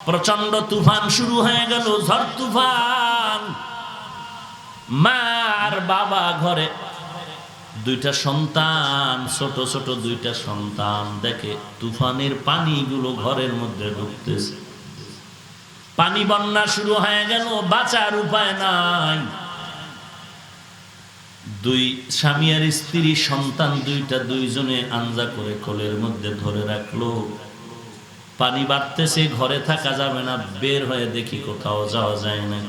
প্রচন্ড তুফান শুরু হয়ে গেল, ঝড় তুফান। মা আর বাবা ঘরে, দুইটা সন্তান, ছোট ছোট দুইটা সন্তান দেখে তুফানের পানিগুলো ঘরের মধ্যে ঢুকতেছে। পানি বন্যা শুরু হয়ে গেল, বাঁচার উপায় নাই। দুই স্বামী আর স্ত্রী সন্তান দুইটা দুইজনে আঞ্জা করে কোলের মধ্যে ধরে রাখলো। পানি বাড়তেছে, ঘরে থাকা যাবে না, বের হয়ে দেখি কোথাও যাওয়া যায় না।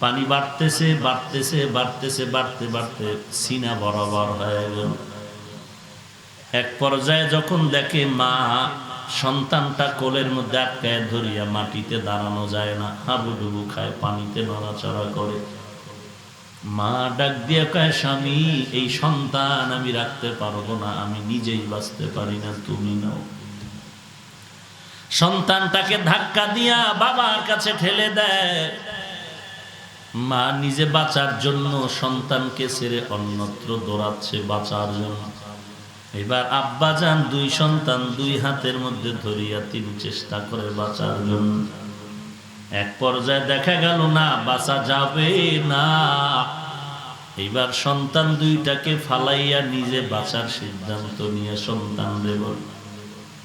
পানি বাড়তেছে বাড়তেছে বাড়তেছে, বাড়তে বাড়তে সিনা বরাবর হয়ে গেল। এক পর্যায়ে যখন দেখে মা সন্তানটা কোলের মধ্যে আটকায় ধরিয়া, মাটিতে দাঁড়ানো যায় না, হাবুডুবু খায়, পানিতে নড়াচড়া করে। মা ডাক দিয়ে কয়, স্বামী, এই সন্তান আমি রাখতে পারবো না, আমি নিজেই বাঁচতে পারি না, তুমি নাও। সন্তানটাকে ধাক্কা দিয়া বাবার কাছে ঠেলে দেয়। মা নিজে বাঁচার জন্য সন্তানকে ছেড়ে অন্যত্র দৌড়াচ্ছে বাঁচার জন্য। এবার আব্বাজান দুই সন্তান দুই হাতের মধ্যে ধরিয়া তিনি চেষ্টা করে বাঁচার জন্য। এক পর্যায়ে দেখা গেল না, বাঁচা যাবে না। এইবার সন্তান দুইটাকে ফালাইয়া নিজে বাঁচার সিদ্ধান্ত নিয়ে সন্তান দেব,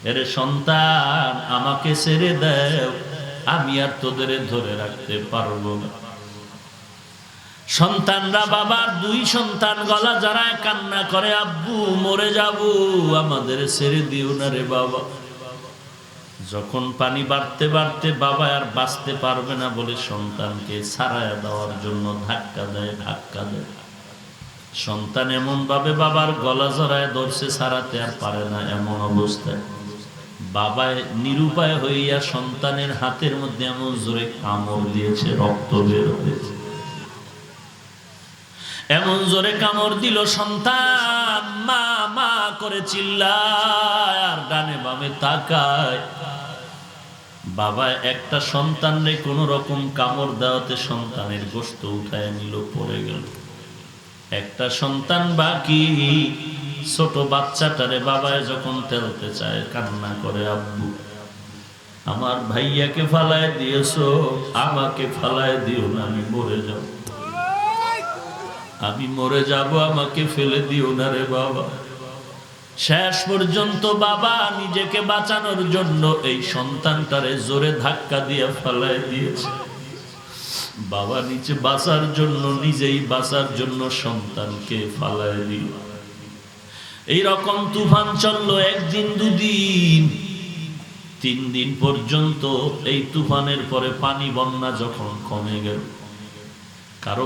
এরে সন্তান আমাকে ছেড়ে দাও, আমি আর তোদের ধরে রাখতে পারবো না। সন্তানরা, বাবার দুই সন্তান গলা জড়ায় কান্না করে, আব্বু মরে যাব, আমাদের ছেড়ে দিও না রে বাবা। যখন পানি বাড়তে বাড়তে বাবা আর বাঁচতে পারবে না বলে সন্তানকে ছাড়াইয়া দেওয়ার জন্য ধাক্কা দেয় ধাক্কা দেয়। সন্তান এমন ভাবে বাবার গলা জড়ায় ধরছে, ছাড়াতে আর পারে না। এমন অবস্থায় বাবায় নিরুপায় হইয়া সন্তানের হাতের মধ্যে এমন জোরে কামড় দিয়েছে, রক্ত বের হয়েছে। এমন জোরে কামড় দিল, সন্তান মা মা করে চিল্লায় আর ডানে বামে তাকায়। বাবা একটা সন্তানরে কোন রকম কামড় দেওয়াতে সন্তানের গোশত উঠায় নিল, পড়ে গেল। একটা সন্তান বাকি, ছোট বাচ্চাটারে বাবায় যখন ঠেলতে চায় কান্না করে, আব্বু আমার ভাইয়াকে ফালায় দিয়েছো, আমাকে ফালায় দিও না, আমি মরে যাব, আমি মরে যাব, আমাকে ফেলে দিও না রে বাবা। শেষ পর্যন্ত বাবা নিজেকে বাঁচানোর জন্য এই সন্তানটারে জোরে ধাক্কা দিয়ে ফালায় দিয়েছে। বাবা নিচে বাঁচার জন্য, নিজেই বাঁচার জন্য সন্তানকে ফালায় দিল। এইরকম তুফান চললো একদিন, দুদিন, 3 দিন পর্যন্ত। এই তুফানের পরে পানি বন্যা যখন কমে গেল, কারো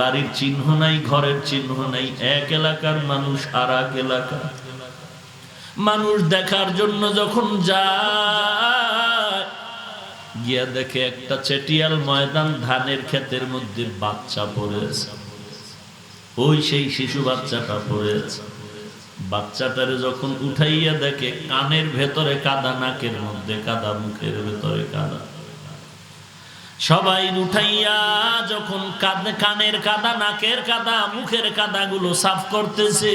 বাড়ির চিহ্ন নাই, ঘরের চিহ্ন নাই। এক এলাকার মানুষ আর এক এলাকা মানুষ দেখার জন্য যখন যায়, গিয়া দেখে একটা চেটিয়াল ময়দান, ধানের ক্ষেতের মধ্যে বাচ্চা পড়েছে। ওই সেই শিশু বাচ্চাটা পড়েছে। বাচ্চাটারে যখন উঠাইয়া দেখে, কানের ভেতরে কাদা, নাকের মধ্যে কাদা, মুখের ভেতরে কাদা। সবাই উঠাইয়া যখন কানের কাদা, নাকের কাদা, মুখের কাদাগুলো সাফ করতেছে,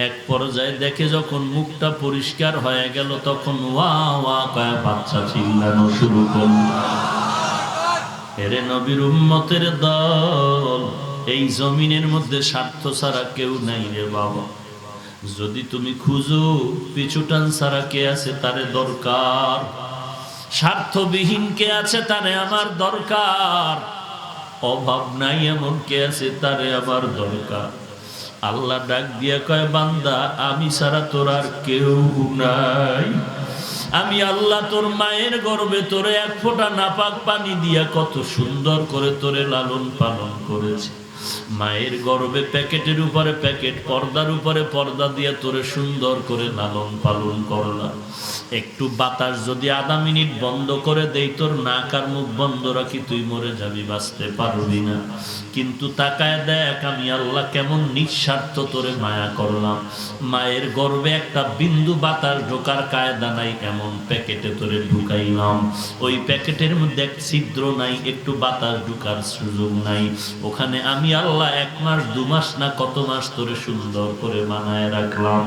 এক পর্যায়ে দেখে যখন মুখটা পরিষ্কার হয়ে গেল, তখন ওয়া ওয়া কয় বাচ্চা চিল্লানো শুরু করল। এরে নবীর উম্মতের দল, এই জমিনের মধ্যে স্বার্থ ছাড়া কেউ নাই রে বাবা। যদি তুমি খুঁজো পিছুটান ছাড়া কে আছে তারে দরকার, স্বার্থবিহীন কে আছে তারে আমার দরকার, অভাব নাই এমন কে আছে তারে আমার দরকার। আল্লাহ ডাক দিয়া কয়, বান্দা আমি ছাড়া তোর আর কেউ নাই। আমি আল্লাহ তোর মায়ের গর্ভে তোরে এক ফোঁটা নাপাক পানি দিয়া কত সুন্দর করে তোরে লালন পালন করেছি। মায়ের গর্ভে প্যাকেটের উপরে প্যাকেট, পর্দার উপরে পর্দা দিয়ে তোরে সুন্দর করে লালন পালন করলাম। একটু বাতাস যদি আধা মিনিট বন্ধ করে দেই, তোর নাক আর মুখ বন্ধ রাখি, তুই মরে যাবি, বাঁচতে পারবি না। কিন্তু তাকায় দেখ আমি আল্লাহ কেমন নিঃস্বার্থ তোরে মায়া করলাম। মায়ের গর্ভে একটা বিন্দু বাতাস ঢোকার কায়দা নাই, এমন প্যাকেটে তোরে ঢুকাইলাম। ওই প্যাকেটের মধ্যে এক ছিদ্র নাই, একটু বাতাস ঢুকার সুযোগ নাই। ওখানে আমি আল্লাহ 1 মাস 2 মাস না কত মাস তোরে সুন্দর করে বানায় রাখলাম।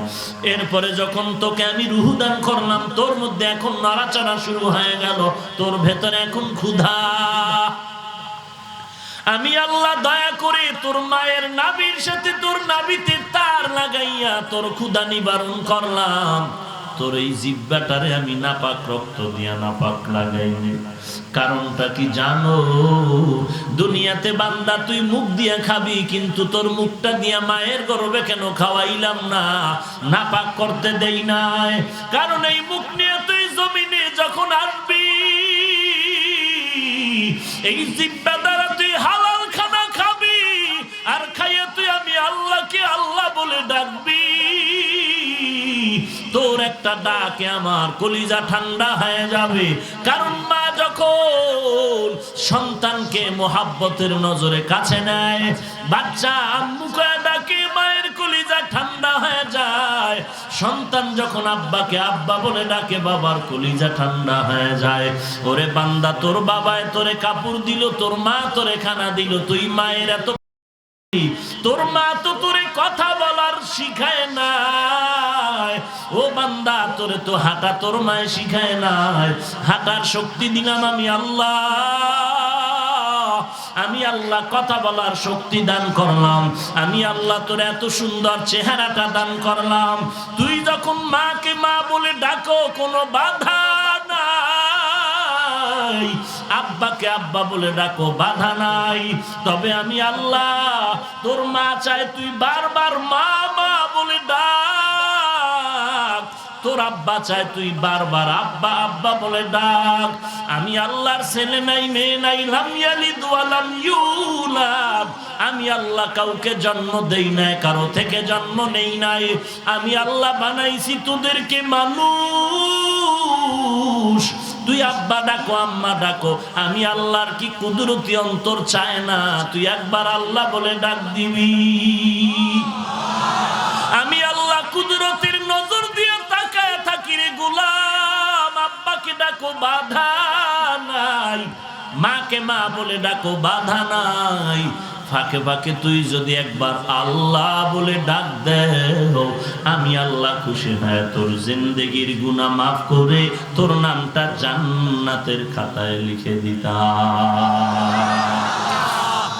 এরপরে যখন তোকে আমি রূহ দান করলাম, তোর মধ্যে এখন নাড়াচাড়া শুরু হয়ে গেল, তোর ভেতরে এখন ক্ষুধা। আমি আল্লাহ দয়া করে তোর মায়ের নাভির সাথে তোর নাভিতে তার লাগাইয়া তোর ক্ষুধা নিবারণ করলাম। তোর এই জিহ্বাটারে আমি নাপাক রক্ত দিয়া নাপাক লাগাইনি। কারণটা কি জানো? দুনিয়াতে বান্দা তুই মুখ দিয়া খাবি, কিন্তু তোর মুখটা দিয়া মায়ের গর্ভে কেন খাওয়াইলাম না, নাপাক করতে দেই নাই? কারণ এই মুখ নিয়ে তুই জমিনে যখন আসবি, এই জিহ্বা দ্বারা তুই হালাল খানা খাবি, আর খাইয়া তুই আমি আল্লাহকে আল্লাহ বলে ডাকবি। তোর একটা ডাকে আমার কলিজা ঠান্ডা হয়ে যাবে। কারণ মা যখন সন্তানকে মোহাব্বতের নজরে কাছে নেয়, বাচ্চা আম্মু কয়ে ডাকে, মায়ের কলিজা ঠান্ডা হয়ে যায়। সন্তান যখন আব্বাকে আব্বা বলে ডাকে, বাবার কলিজা ঠান্ডা হয়ে যায়। ওরে বান্দা, তোর বাবায় তোরে কাপড় দিল, তোর মা তোরে খানা দিল, তুই মায়ের এত, তোর মা তো তোরে কথা বলার শিখায় নাই। ও বান্দা, তোরে তো হাঁটা তোর মায়ে শিখায় নাই। হাঁটার শক্তি দিলাম আমি আল্লাহ, আমি আল্লাহ কথা বলার শক্তি দান করলাম। আমি আল্লাহ তোর এত সুন্দর চেহারাটা দান করলাম। তুই যখন মাকে মা বলে ডাকো, কোনো বাধা নাই। আব্বাকে আব্বা বলে ডাকো, বাধা নাই। তবে আমি আল্লাহ, তোর মা চায় তুই বারবার মা মা বলে ডাক, তোর আব্বা চায় তুই বারবার আব্বা আব্বা বলে ডাক। আমি আল্লাহর ছেলে নাই, মেয়ে নাই, লাম ইয়ালিদ ওয়া লাম ইউলাদ। আমি আল্লাহ কাউকে জন্ম দেই নাই, কারো থেকে জন্ম নেই নাই। আমি আল্লাহ বানাইছি তোদেরকে মানুষ। তুই আব্বা ডাকো আম্মা ডাকো, আমি আল্লাহর কি কুদরতি অন্তর চায় না তুই একবার আল্লাহ বলে ডাক দিবি? আমি আল্লাহ কুদরতের নজর দিয়ে তাকায় থাকি রে গোলাম। আব্বাকে ডাকো, বাধা নাই। মাকে মা বলে ডাকো, বাধা নাই। ফাঁকে ফাঁকে তুই যদি একবার আল্লাহ বলে ডাক দেও, আমি আল্লাহ খুশি হয়ে তোর জিন্দেগির গুনাহ মাফ করে তোর নামটা জান্নাতের খাতায় লিখে দিতাম।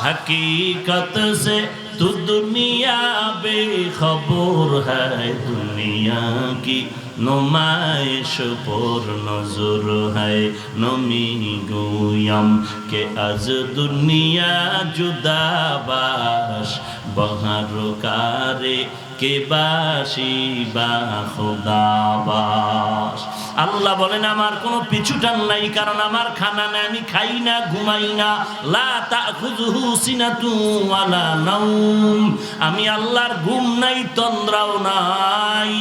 हकीकत से तू दुनिया बेखबर है, दुनिया की नुमाइश पर नजर है। नमी गोयम के आज दुनिया जुदा बाश, बहर कारे के बाशी बा खुदा बाश। আল্লাহ বলেন আমার কোনো পিছুটান নাই, কারণ আমার খানা নাই, আমি খাই না, ঘুমাই না। লা তাখুযুহু সিনাতু ওয়ালা নাওম। আমি আল্লাহর ঘুম নাই, তন্দ্রাও নাই।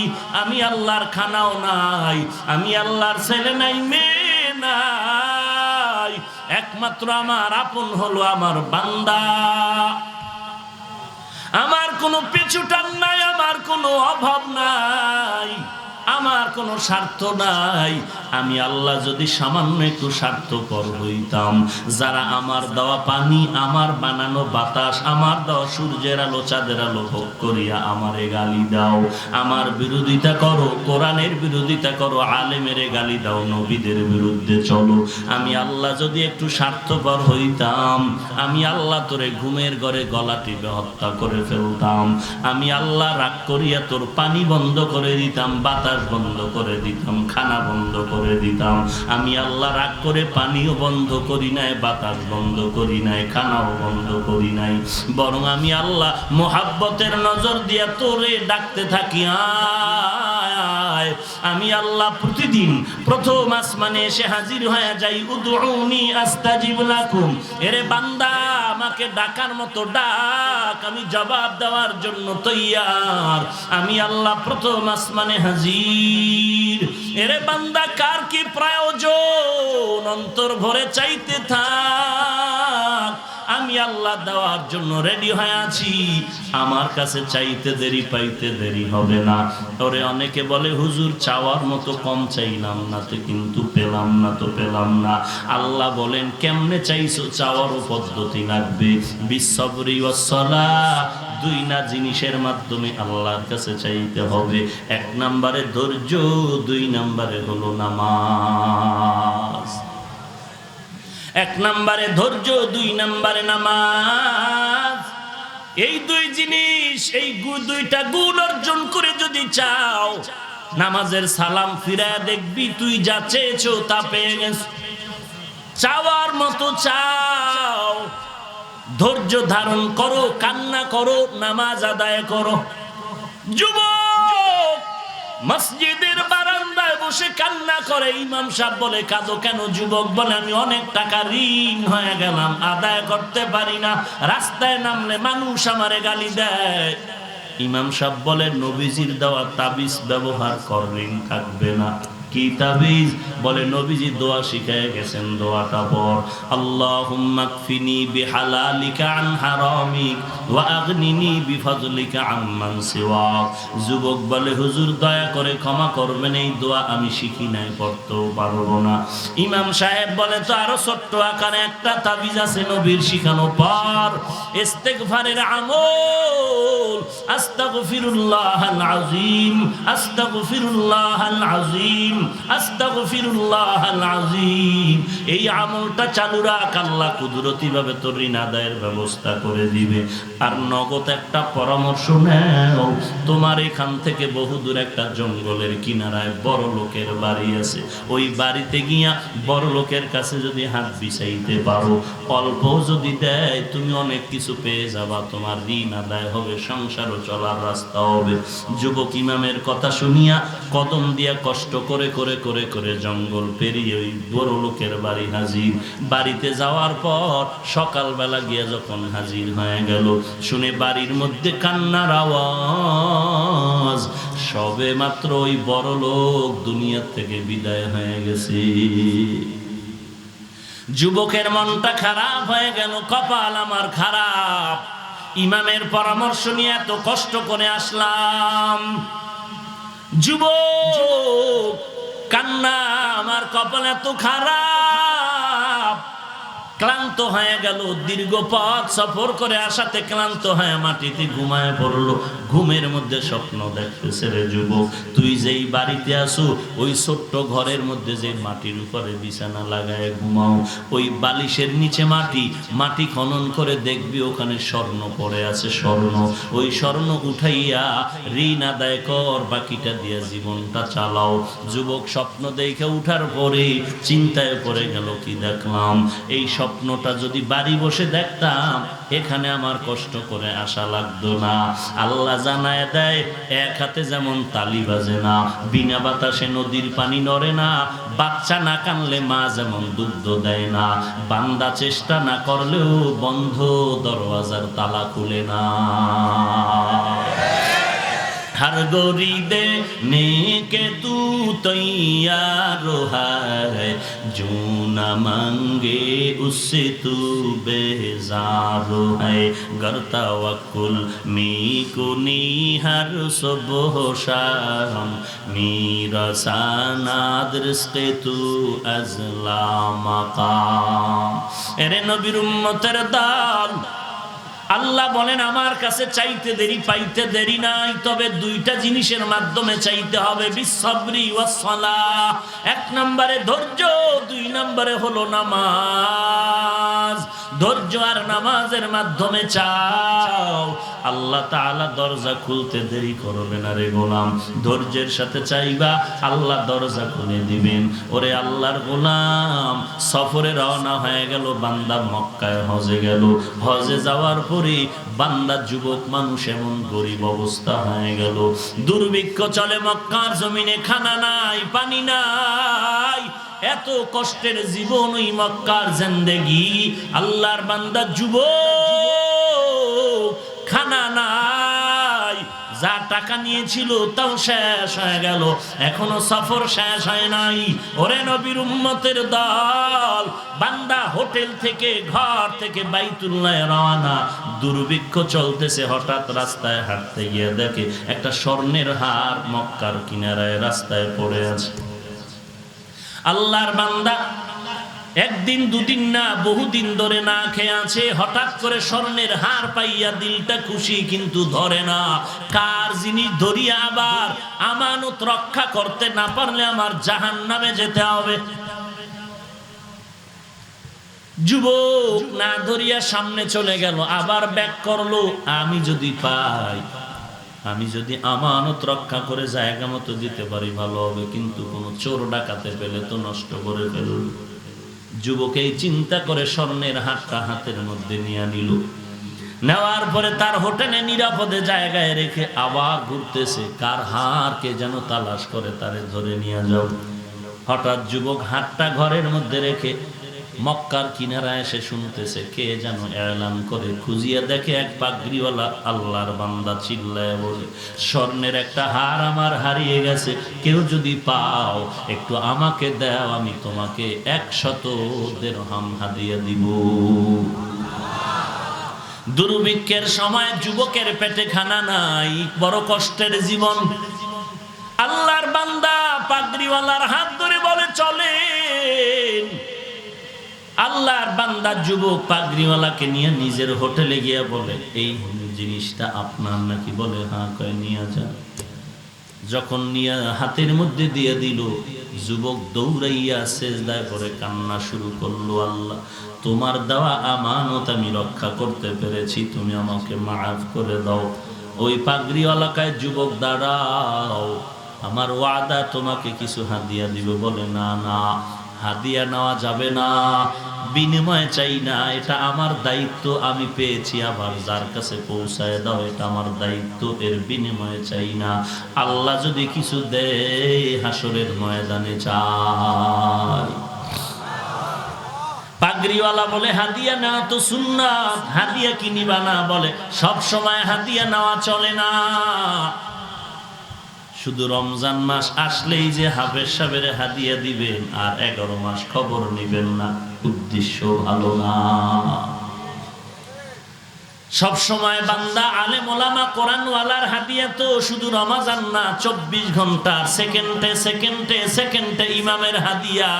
আমি আল্লাহর খানাও নাই। আমি আল্লাহর ছেলে নাই, মেয়ে নাই। একমাত্র আমার আপন হলো আমার বান্দা। আমার কোনো পিছুটান নাই, আমার কোনো অভাব নাই, আমার কোনো স্বার্থ নাই। আমি আল্লাহ যদি সামান্য একটু স্বার্থপর হইতাম, যারা আমার দেওয়া পানি, আমার বানানো বাতাস, আমার দেওয়া সূর্যের আলো চাঁদের আলো ভোগ করিয়া আমারে গালি দাও, আমার বিরোধিতা করো, কোরআনের বিরোধিতা করো, আলেমের গালি দাও, নবীদের বিরুদ্ধে চলো, আমি আল্লাহ যদি একটু স্বার্থপর হইতাম, আমি আল্লাহ তোরে ঘুমের ঘরে গলা টিপে হত্যা করে ফেলতাম। আমি আল্লাহ রাগ করিয়া তোর পানি বন্ধ করে দিতাম, বাতাস বন্ধ করে দিতাম, খানা বন্ধ করে দিতাম। আমি আল্লাহ রাগ করে পানিও বন্ধ করি নাই, বাতাস বন্ধ করি নাই, খানাও বন্ধ করি নাই। বরং আমি আল্লাহ মোহাব্বতের নজর দিয়া তোরে ডাকতে থাকি, আয়। আমি আল্লাহ প্রতিদিন প্রথম আসমানে এসে হাজির হয়ে যাই, উদউনি আস্তাজিব লাকুম। এরে বান্দা, আমাকে ডাকার মতো ডাক, আমি জবাব দেওয়ার জন্য তৈয়ার। আমি আল্লাহ প্রথম আসমানে হাজির। এরে বান্দা, কার কি প্রয়োজন অন্তর ভরে চাইতে থাক, আমি আমি আল্লাহ দেওয়ার জন্য রেডি হয়ে আছি, আমার কাছে চাইতে দেরি পাইতে দেরি হবে না। ওরে অনেকে বলে হুজুর চাওয়ার মতো কম চাইলাম না তো, কিন্তু পেলাম না তো পেলাম না। আল্লাহ বলেন কেমনে চাইছো, চাওয়ারও পদ্ধতি লাগবে। বিসসবরি ওয়াসসালাহ, দুই না জিনিসের মাধ্যমে আল্লাহর কাছে চাইতে হবে। এক নম্বরে ধৈর্য, দুই নম্বরে হলো নামাজ। এক নম্বরে ধৈর্য, দুই নম্বরে নামাজ। এই দুই জিনিস, এই দুইটা গুণ অর্জন করে যদি চাও, নামাজের সালাম ফিরায় দেখবি তুই যা চেয়েছো তা পেয়ে গেছ। চাওয়ার মতো চাও, ধৈর্য ধারণ করো, কান্না করো, নামাজ আদায় করো। যুবক মসজিদের বারান্দায় বসে কান্না করে, ইমাম সাহেব বলে কাঁদো কেন? যুবক বলে আমি অনেক টাকা ঋণ হয়ে গেলাম, আদায় করতে পারি না, রাস্তায় নামলে মানুষ আমারে গালি দেয়। ইমাম সাহেব বলে নবীজির দেওয়া তাবিজ ব্যবহার কর, ঋণ থাকবে না। কি তাবিজ? বলে নবীজি দোয়া শিখায় গেছেন, দোয়াটা পড়, আল্লাহুম্মা কফিনি বিহালালিকা আন হারামিক ওয়া আগনিনি বিফাজলিকা আম্মান সিওয়াক। যুবক বলে হুজুর দয়া করে ক্ষমা করবেন, এই দোয়া আমি শিখি নাই, পড়তেও পারবো না। ইমাম সাহেব বলে তো আরো ছোট্ট আকারে একটা তাবিজ আছে নবীর শিখানো, পর ইস্তেগফারের আমল, আস্তাগফিরুল্লাহাল আযীম, আস্তাগফিরুল্লাহাল আযীম, আস্তাগফিরুল্লাহাল আযীম। এই আমলটা চালু রাখ, আল্লাহ কুদরতি ভাবে তোর ঋণ আদায়ের ব্যবস্থা করে দিবে। আর নগদ একটা পরামর্শ নাও, তোমার এখান থেকে বহুদূর একটা জঙ্গলের কিনারায় বড় লোকের বাড়ি আছে, ওই বাড়িতে গিয়া বড় লোকের কাছে যদি হাত বিছাইতে পারো, অল্প যদি দেয়, তুমি অনেক কিছু পেয়ে যাবা, তোমার ঋণ আদায় হবে, সংসারও চলার রাস্তা হবে। যুবক ইমামের কথা শুনিয়া কদম দিয়া কষ্ট করে করে করে করে জঙ্গল পেরিয়ে ওই বড় লোকের বাড়ি হাজির। বাড়িতে যাওয়ার পর সকালবেলা গিয়া যখন হাজির হয়ে গেল, শুনে বাড়ির মধ্যে কান্নার আওয়াজ, সবে মাত্র ওই বড় লোক দুনিয়া থেকে বিদায় হয়ে গেছে। যুবকের মনটা খারাপ হয়ে গেল, কপাল আমার খারাপ, ইমামের পরামর্শ নিয়ে এত কষ্ট করে আসলাম। যুবক কান্না, আমার কপাল এত খারাপ, ক্লান্ত হয়ে গেল, দীর্ঘ পথ সফর করে আসাতে ক্লান্ত হয়ে মাটিতে ঘুমায় পড়লো। ঘুমের মধ্যে স্বপ্ন দেখতেছে, রে যুবক তুই যেই বাড়িতে আসো, ওই ছোট্ট ঘরের মধ্যে যে মাটির উপরে বিছানা লাগায় ঘুমাও, ওই বালিশের নিচে মাটি, মাটি খনন করে দেখবি ওখানে স্বর্ণ পড়ে আছে, স্বর্ণ, ওই স্বর্ণ উঠাইয়া ঋণ আদায় কর, বাকিটা দিয়ে জীবনটা চালাও। যুবক স্বপ্ন দেখে উঠার পরে চিন্তায় পড়ে গেল, কি দেখলাম, এই স্বপ্নটা যদি বাড়ি বসে দেখতাম, এখানে আমার কষ্ট করে আসা লাগতো না। আল্লাহ জানায় দেয়, এক হাতে যেমন তালি বাজে না, বিনা বাতাসে নদীর পানি নড়ে না, বাচ্চা না কানলে মা যেমন দুগ্ধ দেয় না, বান্দা চেষ্টা না করলেও বন্ধ দরওয়াজার তালা খুলে না। हर गोरी देने के तू तैयार है, जो न मांगे उससे तू बेजार है, गर तवक्कुल में कुनी हर सुबह शाम, मेरा सानाद रिज़्क़े तू अज़ला मकाम। एरे नबीर उम्मतेर दाल, আল্লাহ বলেন আমার কাছে চাইতে দেরি পাইতে দেরি নাই, তবে দুইটা জিনিসের মাধ্যমে চাইতে হবে, বিসসবরি ওয়াসসালাহ। এক নম্বরে ধৈর্য, দুই নম্বরে হলো নামাজ। ধৈর্য আর নামাজের মাধ্যমে চাও, আল্লাহ তাআলা দরজা খুলতে দেরি করবে না রে গোলাম। ধৈর্যের সাথে চাইবা, আল্লাহ দরজা খুলে দিবেন। ওরে আল্লাহর গোলাম, সফরে রওনা হয়ে গেল, বান্দা মক্কায় হজে গেল। হজে যাওয়ার পরে বান্দা যুবক মানুষ এমন গরিব অবস্থা হয়ে গেল, দুর্ভিক্ষ চলে মক্কার জমিনে, খানা নাই, পানি নাই, এত কষ্টের জীবন ওই মক্কার জিন্দেগি। আল্লাহর বান্দা যুবক, খানা নাই, যা টাকা নিয়েছিল তাও শেষ হয়ে গেল, এখনো সফর শেষ হয় নাই। ওরে নবীর উম্মতের দল, বান্দা হোটেল থেকে ঘর থেকে বাইতুল্লাহ রওনা, দুর্ভিক্ষ চলতেছে, হঠাৎ রাস্তায় হাঁটতে গিয়ে দেখে একটা স্বর্ণের হার মক্কার কিনারায় রাস্তায় পড়ে আছে। আল্লাহর বান্দা একদিন দুদিন না বহুদিন ধরে না খেয়ে আছে, হঠাৎ করে স্বর্ণের হার পাইয়া দিলটা খুশি, কিন্তু ধরে না কার জিনিস ধরিয়া আবার আমানত রক্ষা করতে না পারলে আমার জাহান্নামে যেতে হবে। যুবক না ধরিয়া সামনে চলে গেল, আবার ব্যাক করলো, আমি যদি পাই, আমি যদি আমানত রক্ষা করে জায়গা মতো দিতে পারি ভালো হবে, কিন্তু কোনো চোর ডাকাতে পেলে তো নষ্ট করে ফেলল। যুবক এই চিন্তা করে স্বর্ণের হারটা হাতের মধ্যে নিয়ে নিল। নেওয়ার পরে তার হোটেলে নিরাপদে জায়গায় রেখে আবার ঘুরতেছে, কার হারকে যেন তালাশ করে তারে ধরে নিয়ে যাও। হঠাৎ যুবক হাতটা ঘরের মধ্যে রেখে মক্কার কিনারায় এসে শুনতেছে কে যেন এলান করে, খুঁজিয়া দেখে এক পাগড়িওয়ালা আল্লাহর বান্দা চিল্লায় বলে, স্বর্ণের একটা হার আমার হারিয়ে গেছে, কেউ যদি পাও একটু আমাকে দাও, আমি তোমাকে 100 দিরহাম হাদিয়া দিব। দুর্ভিক্ষের সময় যুবকের পেটে খানা নাই, বড় কষ্টের জীবন। আল্লাহর বান্দা পাগড়িওয়ালার হাত ধরে বলে চলেন। আল্লাহর বান্দা যুবক পাগড়িওয়ালাকে নিয়ে নিজের হোটেলে গিয়ে বলে, এই জিনিসটা আপনার নাকি? বলে হ্যাঁ। কয় নিয়ে যা। যখন নিয়ে হাতের মধ্যে দিয়ে দিল, যুবক দৌড়াইয়া সেজদায় পড়ে কান্না শুরু করলো, আল্লাহ তোমার দেওয়া আমানত আমি রক্ষা করতে পেরেছি, তুমি আমাকে মাফ করে দাও। ওই পাগড়িওয়ালাকায় যুবক দাঁড়াও, আমার ওয়াদা তোমাকে কিছু হাদিয়া দিব। বলে না না, হাদিয়া নেওয়া যাবে না, বিনিময় চাই না, এটা আমার দায়িত্ব, আমি পেয়েছি, আবার যার কাছে পৌঁছায় দাও, এটা আমার দায়িত্ব, এর বিনিময় চাই না। আল্লাহ যদি কিছু দেয় হাসরের ময়দানে চাই। পাগড়িওয়ালা বলে হাদিয়া নেওয়া তো সুন্নাত, হাদিয়া কি নিবা না? বলে সব সময় হাদিয়া নেওয়া চলে না, শুধু রমজান মাস আসলেই যে হাফেজ সাহেবের হাদিয়া দিবেন আর 11 মাস খবর নিবেন না, উদ্দেশ্য ভালো না। সব সময় বান্দা আলেম ওলামা কোরআনওয়ালার হাদিয়া তো শুধু রমজান না, 24 ঘন্টা সেকেন্ডে সেকেন্ডে সেকেন্ডে ইমামের হাদিয়া।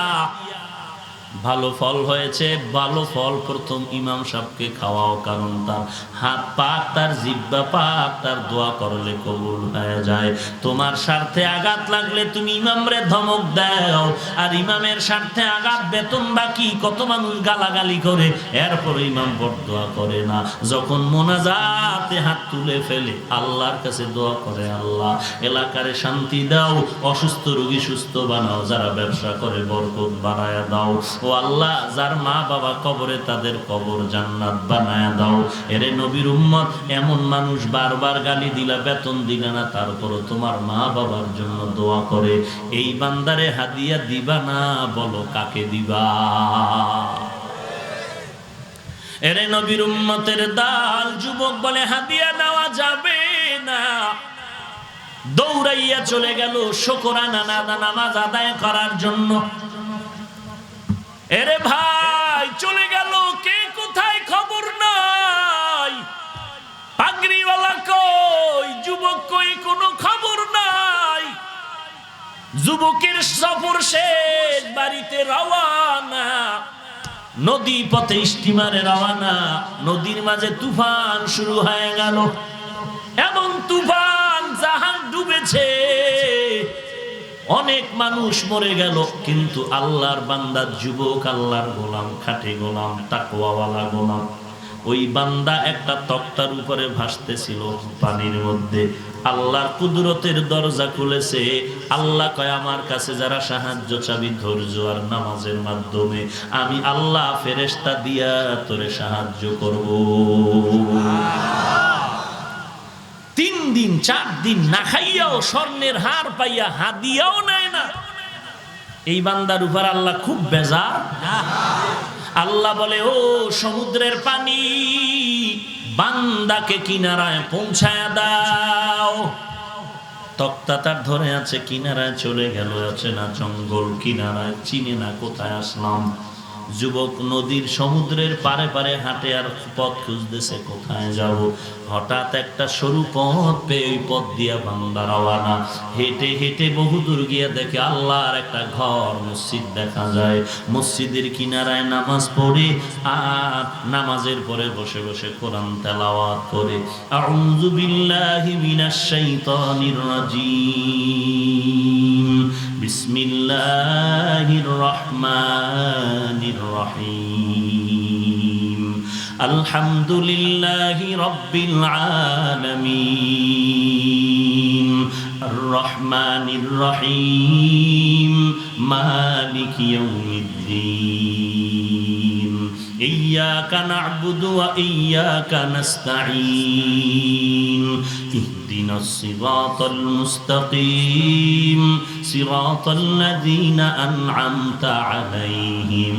ভালো ফল হয়েছে, ভালো ফল প্রথম ইমাম সাহেবকে খাওয়াও, কারণ তার হাত পাক, তার জিহ্বা পাক, তার দোয়া করলে কবুল হয়ে যায়। তোমার স্বার্থে আঘাত লাগলে তুমি ইমামরে ধমক দাও, আর ইমামের স্বার্থে আঘাত, বেতন বাকি, কত মানুষ গালাগালি করে, এরপর ইমাম বরদোয়া করে না। যখন মোনাজাতে হাত তুলে ফেলে আল্লাহর কাছে দোয়া করে, আল্লাহ এলাকারে শান্তি দাও, অসুস্থ রোগী সুস্থ বানাও, যারা ব্যবসা করে বরকত বাড়ায়া দাও, ও আল্লাহ যার মা বাবা কবরে তাদের কবর জান্নাত বানায়া দাও। এরে নবীর উম্মত, এমন মানুষ বারবার গালি দিলা, বেতন দিলা না, তারপরও তোমার মা বাবার জন্য দোয়া করে, এই বান্দারে হাদিয়া দিবা না? বলো কাকে দিবা? এরে নবীর উম্মতের দল, যুবক বলে হাদিয়া নেওয়া যাবে না। দৌড়াইয়া চলে গেল শুকরানা নামাজ আদায় করার জন্য। এরে ভাই চলে গেল, কে কোথায় খবর নাই। পাগড়িওয়ালা কই, যুবক কই, কোনো খবর নাই। যুবকের সফর শেষ, বাড়িতে রওয়ানা, নদী পথে স্টিমারে রওয়ানা। নদীর মাঝে তুফান শুরু হয়ে গেল, এমন তুফান জাহাজ ডুবেছে, অনেক মানুষ মরে গেল। কিন্তু আল্লাহর বান্দা যুবক, আল্লাহর গোলাম, খাঁটি গোলাম, তাকওয়াওয়ালা গোলাম, ওই বান্দা একটা তক্তার উপরে ভাসতেছিল পানির মধ্যে। আল্লাহর কুদরতের দরজা খুলেছে। আল্লাহ কয়, আমার কাছে যারা সাহায্য চাবি ধৈর্য আর নামাজের মাধ্যমে, আমি আল্লাহ ফেরেশতা দিয়া তোরে সাহায্য করব। 3 দিন 4 দিন না খাইয়াও স্বর্ণের হার পাইয়া হাদিয়াও নেয় না। এই বান্দার উপর আল্লাহ খুব বেজার। আল্লাহ বলে, ও সমুদ্রের পানি, বান্দাকে কিনারায় পৌঁছায় দাও। তক্তা তার ধরে আছে, কিনারায় চলে গেল, আছে না জঙ্গল কিনারায়, চিনে না কোথায় আসলাম। যুবক নদীর সমুদ্রের পারে পারে হাঁটে আর পথ খুঁজতেছে কোথায় যাব। হঠাৎ একটা সরু পথ পেয়ে ওই পথ দিয়া বান্দা রওয়ানা। হেঁটে হেঁটে বহুদূর গিয়ে দেখে আল্লাহর একটা ঘর, মসজিদ দেখা যায়। মসজিদের কিনারায় নামাজ পড়ে আর নামাজের পরে বসে বসে কোরআন তেলাওয়াত করে। আউযু বিল্লাহি মিনাশ শাইতানির রাজিম, বিসমিল্লাহির রহমানির রহিম, আলহামদুলিল্লাহি রাব্বিল আলামিন, আর রহমানির রহিম, মালিকি ইয়াউমিদ্দিন, ইয়্যাকা না'বুদু ওয়া ইয়্যাকা নাস্তাঈন, ইহদিনাস সিরাতাল মুস্তাকিম, সিরাতাল লাযীনা আন'আমতা আলাইহিম,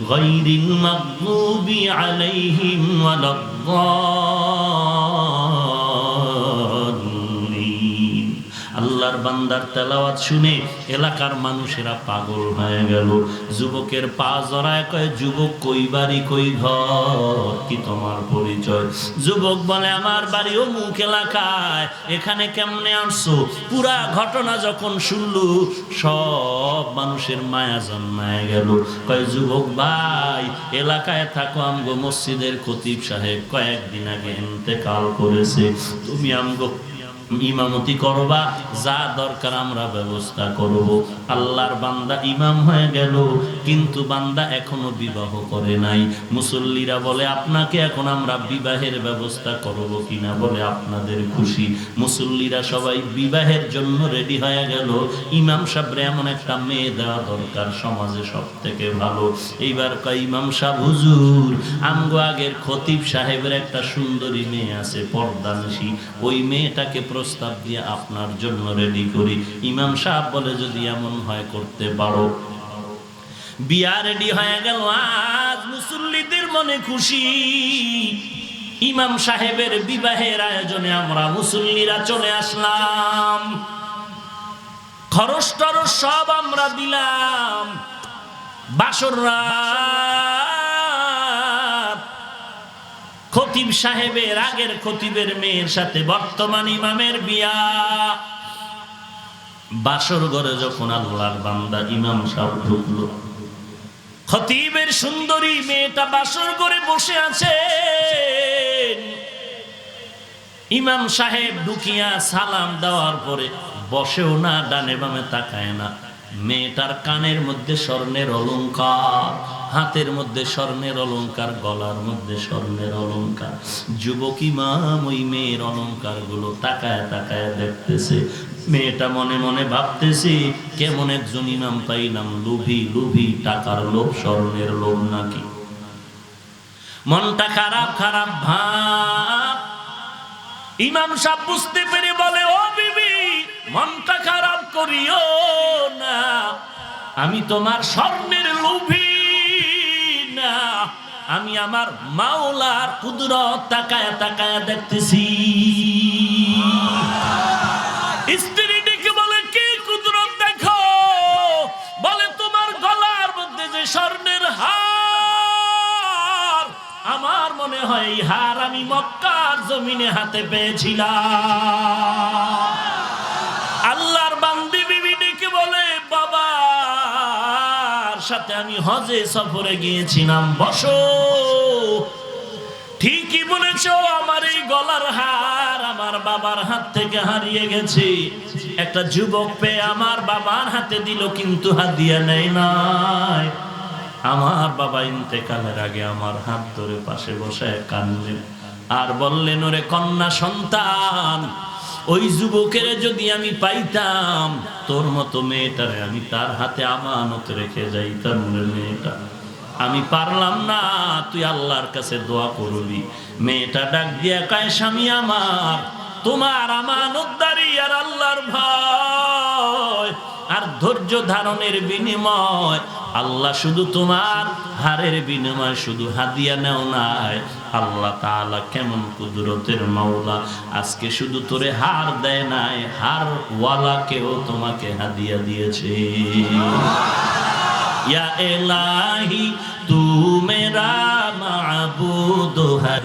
গায়রিল মাগযুবি আলাইহিম ওয়ালাদ-দাল্লিন। আল্লাহর বান্দার তেলাওয়াত শুনে এলাকার মানুষেরা পাগল হয়ে গেল। যুবকের পা জড়ায় কয়, যুবক কই বাড়ি কই ঘর, কি তোমার পরিচয়? যুবক বলে, আমার বাড়ি অমুক এলাকায়, এখানে কেমনে আসছো? পুরা ঘটনা যখন শুনলু সব মানুষের মায়া জন্মায় গেল। কয়, যুবক ভাই, এলাকায় থাকো, আমগো মসজিদের খতিব সাহেব কয়েকদিন আগে ইন্তেকাল করেছে, তুমি আমগো ইমামতি করবা, যা দরকার আমরা ব্যবস্থা করব। আল্লাহর বান্দা ইমাম হয়ে গেল, কিন্তু বান্দা এখনো বিবাহ করে নাই। মুসল্লিরা বলে, আপনাকে এখন আমরা বিবাহের ব্যবস্থা করব কিনা? বলে, আপনাদের খুশি। মুসল্লিরা সবাই বিবাহের জন্য রেডি হয়ে গেল। ইমাম সাহেবের এমন একটা মেয়ে দেওয়া দরকার, সমাজে সব থেকে ভালো। এইবার কয়, ইমাম সাহেব হুজুর, আমগো আগের খতিব সাহেবের একটা সুন্দরী মেয়ে আছে, পর্দানিশী, ওই মেয়েটাকে প্রস্তাব দিয়ে আপনার জন্য রেডি করি। ইমাম সাহেব বলে, যদি এমন হয় করতে পারো। বিয়া রেডি হয়ে গেল। আজ মুসল্লিদের মনে খুশি, ইমাম সাহেবের বিবাহের আয়োজনে আমরা মুসল্লিরা চলে আসলাম। খরচ টরচ সব আমরা দিলাম। বাসর রাত, খতিব সাহেবের আগের খতিবের মেয়ের সাথে বর্তমান ইমামের বিয়া। বাসর ঘরে যখন আল্লাহর বান্দা ইমাম সাহেব ঢুকলো, খতিবের সুন্দরী মেয়েটা বাসর ঘরে বসে আছে। ইমাম সাহেব ঢুকিয়া সালাম দেওয়ার পরে বসেও না, ডানে বামে তাকায় না। মেয়েটার কানের মধ্যে স্বর্ণের অলংকার, হাতের মধ্যে স্বর্ণের অলংকার, গলার মধ্যে স্বর্ণের অলংকার। যুবক ইমাম ওই মেয়ের অলংকার গুলো তাকায় তাকায় দেখতেছে। মেয়েটা মনে মনে ভাবতেছে, কেমন একজন ইমাম পাইলাম, লোভী লোভী, টাকার লোভ, স্বর্ণের লোভ নাকি। মনটা খারাপ খারাপ ভাব। ইমাম সাহেব বুঝতে পেরে বলে, ও বিবি, মনটা খারাপ করিও না, আমি তোমার স্বর্ণের লোভী না, আমি আমার মাওলার কুদরত তাকায় তাকায় দেখতেছি। স্ত্রী ডেকে বলে, কি কুদরত দেখো? বলে, তোমার গলার মধ্যে যে স্বর্ণের হার, আমার মনে হয় এই হার আমি মক্কার জমিনে হাতে পেয়েছিলাম। আল্লাহর বান্দি বিবি ডেকে বলে, বাবার সাথে আমি হজে সফরে গিয়েছিলাম, বসো। ঠিকই বলেছ, আমার এই গলার হার আমার বাবার হাত থেকে হারিয়ে গেছে। একটা যুবক পেয়ে আমার বাবার হাতে দিল, কিন্তু হাদিয়া নেয় নাই। আমার বাবা ইন্তেকালের আগে আমার হাত ধরে পাশে বসায় কাঁদলেন আর বললেন, ওরে কন্যা সন্তান, ওই যুবকের যদি আমি পাইতাম, তোর মতো মেয়েটারে আমি তার হাতে আমানত রেখে যাইতাম। মেয়েটা আমি পারলাম না, তুই আল্লাহর কাছে দোয়া করবি। মেয়েটা ডাক দিয়া কয়, স্বামী আমার, তোমার আমানতদারি আর আল্লাহর ভয় আর ধৈর্য ধারণের বিনিময় আল্লাহ শুধু তোমার হারের বিনিময় শুধু হাদিয়া নেও নাই, আল্লাহ তাআলা কেমন কুদরতের মাওলা, আজকে শুধু তোরে হার দেয় নাই, হার ওয়ালাকেও তোমাকে হাদিয়া দিয়েছে। या इलाही तू मेरा माबूद है,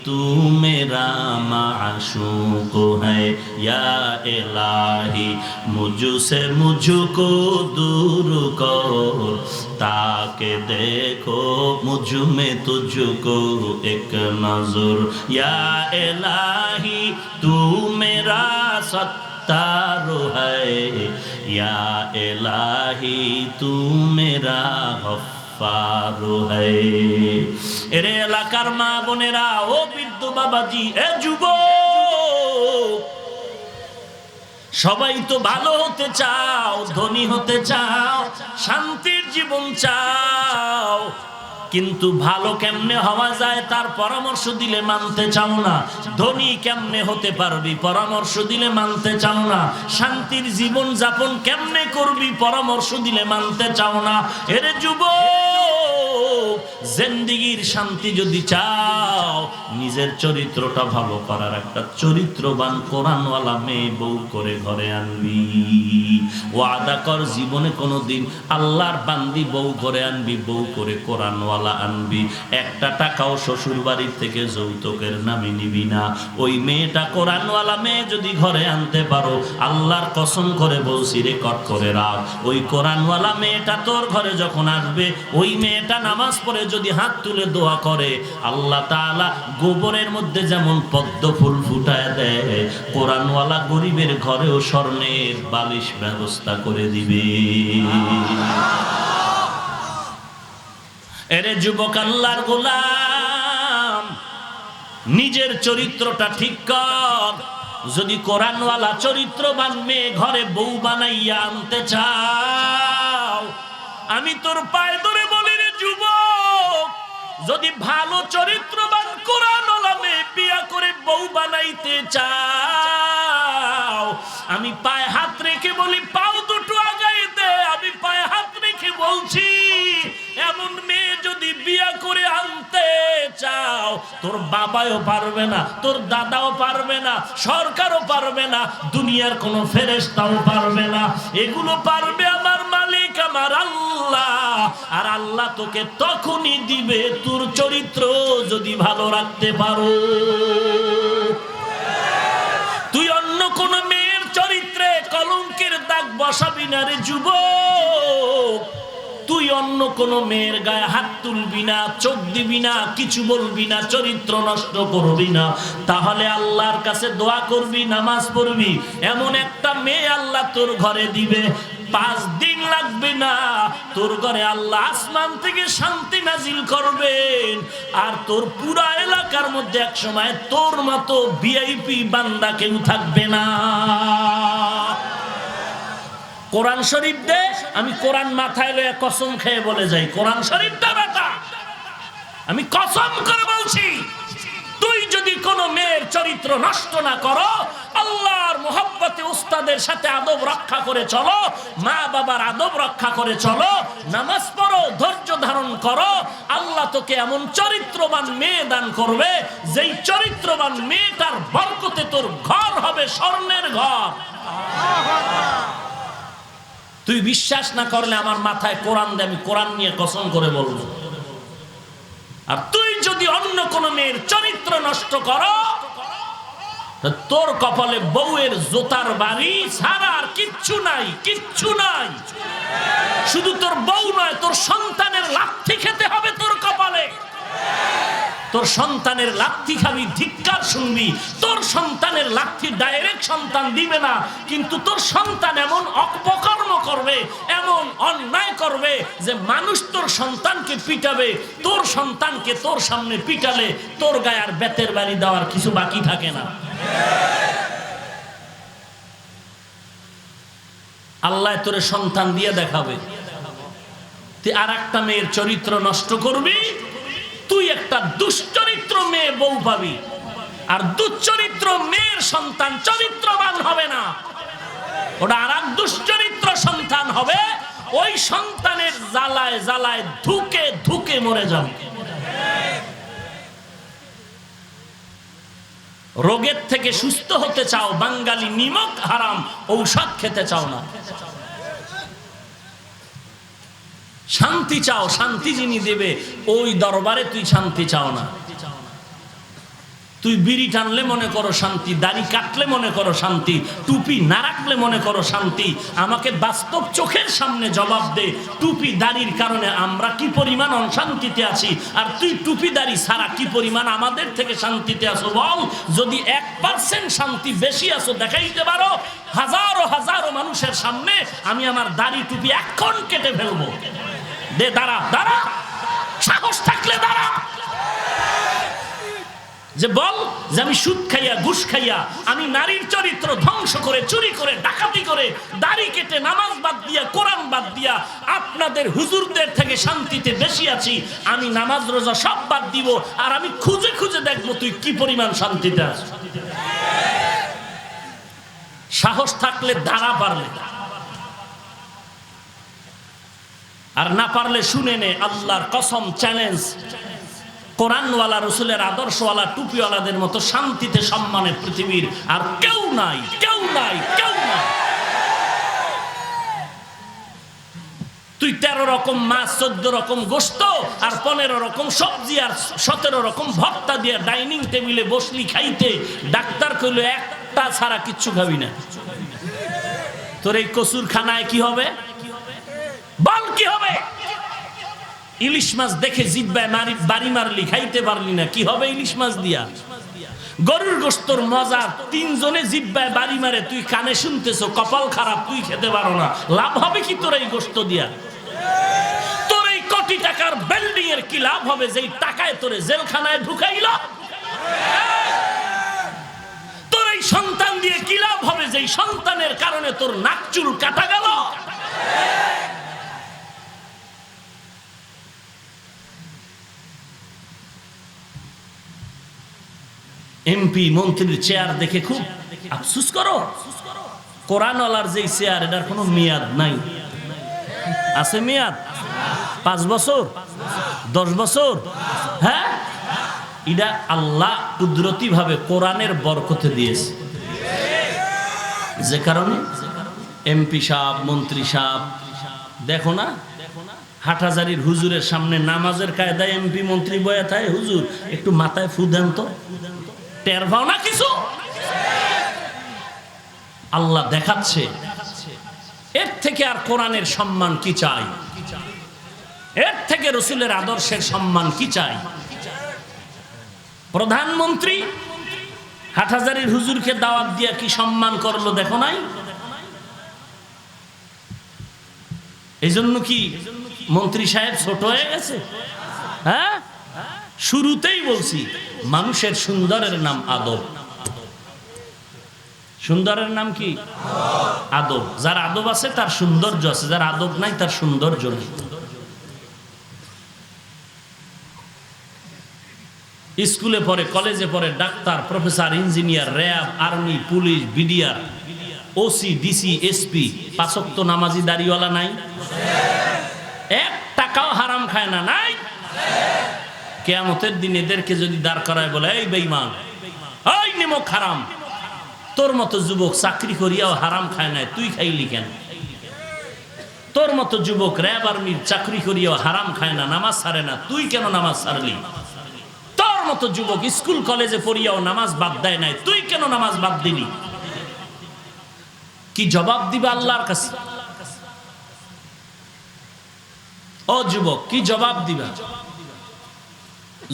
तू मेरा माशूक है, या इलाही मुझसे मुझको दूर कर, ताकि देखो मुझ में तुझको एक नजर, या इलाही तू मेरा तारो है, या इलाही तू मेरा गफ्फारो है। এরে এলাকার মা বোনেরা, ও বৃদ্ধ বাবাজি, এ যুবক, সবাই তো ভালো হতে চাও, ধনী হতে চাও, শান্তির জীবন চাও, কিন্তু ভালো কেমনে হওয়া যায় তার পরামর্শ দিলে মানতে চাও না। ধনী কেমনে হতে পারবি, পরামর্শ দিলে মানতে চাও না। শান্তির জীবন যাপন কেমনে করবি, পরামর্শ দিলে মানতে চাও না। এরে যুবক, জিন্দেগির শান্তি যদি চাও, নিজের চরিত্রটা ভালো করার একটা চরিত্রবান কোরআনওয়ালা মেয়ে বউ করে ঘরে আনবি। ওয়াদা কর জীবনে কোনোদিন আল্লাহর বান্দি বউ করে আনবি, বউ করে কোরআনওয়ালা আনবি। একটা টাকাও শ্বশুর বাড়ির থেকে যৌতুকের নামে নিবি না। ওই মেয়েটা কোরআনওয়ালা মেয়ে যদি ঘরে আনতে পারো, আল্লাহর কসম করে বলছি, রেকর্ড করে রাখ, ওই কোরআনওয়ালা মেয়েটা তোর ঘরে যখন আসবে, ওই মেয়েটা নামাজ পড়ে যদি হাত তুলে দোয়া করে, আল্লাহ তাআলা গোবরের মধ্যে যেমন পদ্ম ফুল ফুটায় দেয়, কোরআনওয়ালা গরিবের ঘরেও স্বর্ণের বালিশ ব্যবস্থা করে দিবে। এরে যুবক, আল্লাহর গোলাম, নিজের চরিত্রটা ঠিক কর। যদি কোরআনওয়ালা চরিত্রবান মেয়ে ঘরে বউ বানাইয়া আনতে চাও, আমি তোর পায়ে ধরে বলি রে যুবক, যদি ভালো চরিত্রবান কোরআনওয়ালা মেয়ে বিয়া করে বউ বানাইতে চাও, আমি পায়ে হাত রেখে বলি, পাও দুটো আগাই দে। আমি পায়ে হাত রেখে বলছি, এমন মেয়ে যদি বিয়া করে আনতে চাও, তোর বাবাও পারবে না, তোর দাদাও পারবে না, সরকারও পারবে না, দুনিয়ার কোনো ফেরেশতাও পারবে না। এগুলো পারবে আমার মালিক, আমার আল্লাহ। আর আল্লাহ তোকে তখনই দিবে তোর চরিত্র যদি ভালো রাখতে পারো। তুই অন্য কোন মেয়ের চরিত্রে কলঙ্কের দাগ বসাবি না রে যুবক। তুই অন্য কোন মেয়ের গায়ে হাত তুলবি না, চোখ দিবি না, কিছু বলবি না, চরিত্র নষ্ট করবি না। তাহলে আল্লাহর কাছে দোয়া করবি, নামাজ পড়বি, এমন একটা মেয়ে আল্লাহ তোর ঘরে দিবে, 5 দিন লাগবে না, তোর ঘরে আল্লাহ আসমান থেকে শান্তি নাজিল করবেন। আর তোর পুরা এলাকার মধ্যে এক সময় তোর মতো ভিআইপি বান্দা কেউ থাকবে না। কোরআন শরীফ দে, আমি কোরআন মাথায় লয়ে কসম খেয়ে বলে যাই, কোরআন শরীফ দে বেটা, আমি কসম করে বলছি, তুই যদি কোন মেয়ের চরিত্র নষ্ট না করো, আল্লাহর মোহাব্বতে উস্তাদের সাথে আদব রক্ষা করে চলো, মা বাবার আদব রক্ষা করে চলো, নামাজ পড়ো, ধৈর্য ধারণ করো, আল্লাহ তোকে এমন চরিত্রবান মেয়ে দান করবে, যেই চরিত্রবান মেয়েটার বরকতে তোর ঘর হবে স্বর্ণের ঘর। তুই বিশ্বাস না করলে আমার মাথায় কোরআন দে, আমি কোরআন নিয়ে কসম করে বলবো। আর তুই যদি অন্য কোন মেয়ের চরিত্র নষ্ট করো, তোর কপালে বউয়ের জোতার বাড়ি ছাড়া আর কিচ্ছু নাই, কিচ্ছু নাই। শুধু তোর বউ নয়, তোর সন্তানের লাথি খেতে হবে তোর কপালে। তোর সন্তানের লাথি খাবি, ধিক্কার শুনবি। তোর সন্তানের লাথি ডাইরেক্ট সন্তান দিবে না, কিন্তু তোর সন্তান এমন অপকর্ম করবে, এমন অন্যায় করবে যে মানুষ তোর সন্তানকে পিটাবে। তোর সন্তানকে তোর সামনে পিটালে তোর গায়ে আর বেতের বাড়ি দেওয়ার কিছু বাকি থাকে না। আল্লাহ তোরে সন্তান দিয়ে দেখাবে। তুই আর একটা মেয়ের চরিত্র নষ্ট করবি, তুই একটা দুশ্চরিত্র মেয়ে বউ পাবি। আর দুশ্চরিত্র মেয়ের সন্তান চরিত্রবান হবে না, ওটা আর এক দুশ্চরিত্র সন্তান হবে, ওই সন্তানের জ্বালায় জ্বালায় ধুকে ধুকে মরে যাবে। রোগের থেকে সুস্থ হতে চাও, বাঙালি নিমক হারাম ঔষধ খেতে চাও না। শান্তি চাও, শান্তি যিনি দেবে ওই দরবারে তুই শান্তি চাও না। তুই বিড়ি টানলে মনে করো শান্তি, দাড়ি কাটলে মনে করো শান্তি, টুপি না রাখলে মনে করো শান্তি। আমাকে বাস্তব চোখের সামনে জবাব দে, টুপি দাড়ির কারণে আমরা কি পরিমাণ অশান্তিতে আছি, আর তুই টুপি দাড়ি ছাড়া কি পরিমাণ আমাদের থেকে শান্তিতে আছো বল। যদি 1% শান্তি বেশি আছো দেখাইতে পারো, হাজারো হাজারো মানুষের সামনে আমি আমার দাড়ি টুপি এখন কেটে ফেলবো। দে, দাঁড়া দাঁড়া, সাহস থাকলে দাঁড়া। যে বল যে আমি সুদ খাইয়া ঘুষ খাইয়া আমি নারীর চরিত্র ধ্বংস করে, চুরি করে, ডাকাতি করে, দাড়ি কেটে, নামাজ বাদ দিয়া, কোরআন বাদ দিয়া আপনাদের হুজুরদের থেকে শান্তিতে বেশি আছি, আমি নামাজ রোজা সব বাদ দিব, আর আমি খুঁজে খুঁজে দেখবো তুই কি পরিমাণ শান্তিতে আছিস। সাহস থাকলে দাঁড়া, পারলে, আর না পারলে শুনে নে। আল্লাহর কসম, চ্যালেঞ্জ, কোরআনওয়ালা, রসুলের আদর্শওয়ালা, টুপিওয়ালাদের মতো শান্তিতে সম্মানে পৃথিবীর আর কেউ নাই, কেউ নাই, কেউ নাই। তুই 13 রকম মাছ, 14 রকম গোশত, আর 15 রকম সবজি, আর 17 রকম ভর্তা দিয়ে ডাইনিং টেবিলে বসলি খাইতে, ডাক্তার কইলো একটা ছাড়া কিচ্ছু খাবি না। তোর এই কসুর খানায় কি হবে বল, কি হবে? ইলিশ মাছ দেখে জিব্বায় বাড়ি মারলি, খাইতে পারলি না, কি হবে ইলিশ মাছ দিয়া? গরুর গোশতর মজা 3 জনে জিব্বায় বাড়ি মারে, তুই কানে শুনতেছ, কপাল খারাপ, তুই খেতে পারো না, লাভ হবে কি তোর এই গোশত দিয়া? তোর এই কোটি টাকার বিল্ডিং এর কি লাভ হবে যেই টাকায় তোরে জেলখানায় ঢুকাইল? তোর এই সন্তান দিয়ে কি লাভ হবে যেই সন্তানের কারণে তোর নাক চুল কাটা গেল? এমপি মন্ত্রীর চেয়ার দেখে খুব আফসোস করো। কোরআনওয়ালার যে চেয়ার, এটার কোনো মেয়াদ নাই। আছে মেয়াদ? 5 বছর, 10 বছর? হ্যাঁ, এটা আল্লাহ কুদরতি ভাবে কোরআনের বরকতে দিয়েছে, যে কারণে এমপি সাহেব, মন্ত্রী সাহেব, দেখো না হাটহাজারীর হুজুরের সামনে নামাজের কায়দায় এমপি মন্ত্রী বয়া থাকে, হুজুর একটু মাথায় ফু দেন তো, টের পাও না কিছু? আল্লাহ দেখাচ্ছে। এর থেকে আর কোরআনের সম্মান কি চাই? এর থেকে রসুলের আদর্শের সম্মান কি চাই? প্রধানমন্ত্রী হাটহাজারীর হুজুরকে দাওয়াত দিয়া কি সম্মান করলো দেখো নাই? এই জন্য কি মন্ত্রী সাহেব ছোট হয়ে গেছে? হ্যাঁ, শুরুতেই বলছি মানুষের সুন্দরের নাম আদব। সুন্দরের নাম কি? আদব। যার আদব আছে তার সৌন্দর্য আছে, যার আদব নাই তার সৌন্দর্য নেই। স্কুলে পড়ে, কলেজে পড়ে, doctor, professor, engineer, RAB, army, police, BDR, OC, DC, SP, 5 ওয়াক্ত নামাজি দাড়িওয়ালা নাই? 1 টাকাও হারাম খায় না? নাই? কিয়ামতের দিন এদেরকে যদি দাঁড় করায় বলে, এই বেঈমান, এই নিমক হারাম, তোর মতো যুবক চাকরি করিয়াও হারাম খায় না, তুই খাইলি কেন? তোর মতো যুবক র্যাব আর্মির চাকরি করিয়াও হারাম খায় না, নামাজ ছাড়ে না, তুই কেন নামাজ ছাড়লি? তোর মতো যুবক স্কুল কলেজে পড়িয়াও নামাজ বাদ দেয় নাই, তুই কেন নামাজ বাদ দিলি? কি জবাব দিবা আল্লাহর কাছে? ও যুবক, কি জবাব দিবা?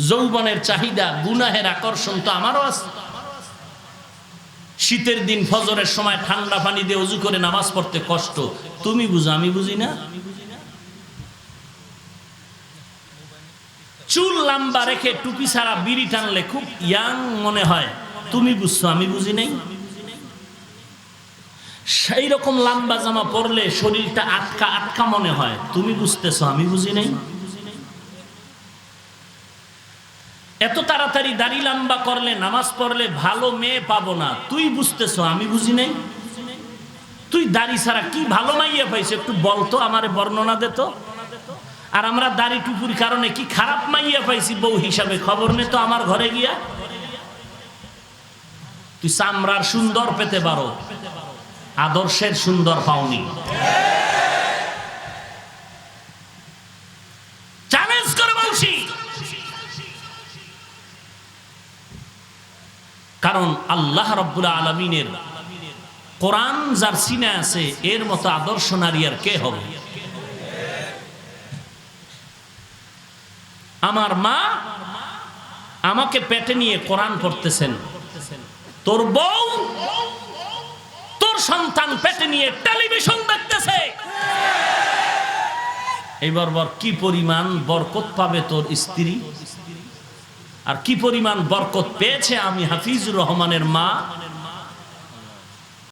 যৌবনের চাহিদা, গুনাহের আকর্ষণ তো আমারও আছে। শীতের দিন ফজরের সময় ঠান্ডা পানি দিয়ে ওযু করে নামাজ পড়তে কষ্ট, তুমি বুঝো, আমি বুঝি না? চুল লম্বা রেখে টুপি ছাড়া বিড়ি টানলে খুব ইয়াং মনে হয়, তুমি বুঝছো, আমি বুঝি নাই? সেই রকম লম্বা জামা পরলে শরীরটা আটকা আটকা মনে হয়, তুমি বুঝতেছো, আমি বুঝি নাই? এত তাড়াতাড়ি দাড়ি লম্বা করলে, নামাজ পড়লে ভালো মেয়ে পাবো না, তুই বুঝতেছো, আমি বুঝি নাই? তুই দাড়ি ছাড়া কি ভালো মাইয়া পাইছে একটু বলতো, আমারে বর্ণনা দে তো। আর আমরা দাড়ি টুকুর কারণে কি খারাপ মাইয়া পাইছি বউ হিসাবে, খবর নে তো আমার ঘরে গিয়া। তুই চামড়ার সুন্দর পেতে পারো, আদর্শের সুন্দর পাওনি। চ্যালেঞ্জ করে বলছি, কারণ আল্লাহ রাব্বুল আলামিনের কোরআন যার সিনে আছে এর মতো আদর্শ নারী আর কে হবে? আমার মা আমাকে পেটে নিয়ে কোরআন পড়তেছেন, তোর বউ তোর সন্তান পেটে নিয়ে টেলিভিশন দেখতেছে। এইবার কি পরিমাণ বরকত পাবে তোর স্ত্রী, আর কি পরিমাণ বরকত পেয়েছে আমি হাফিজুর রহমানের মা।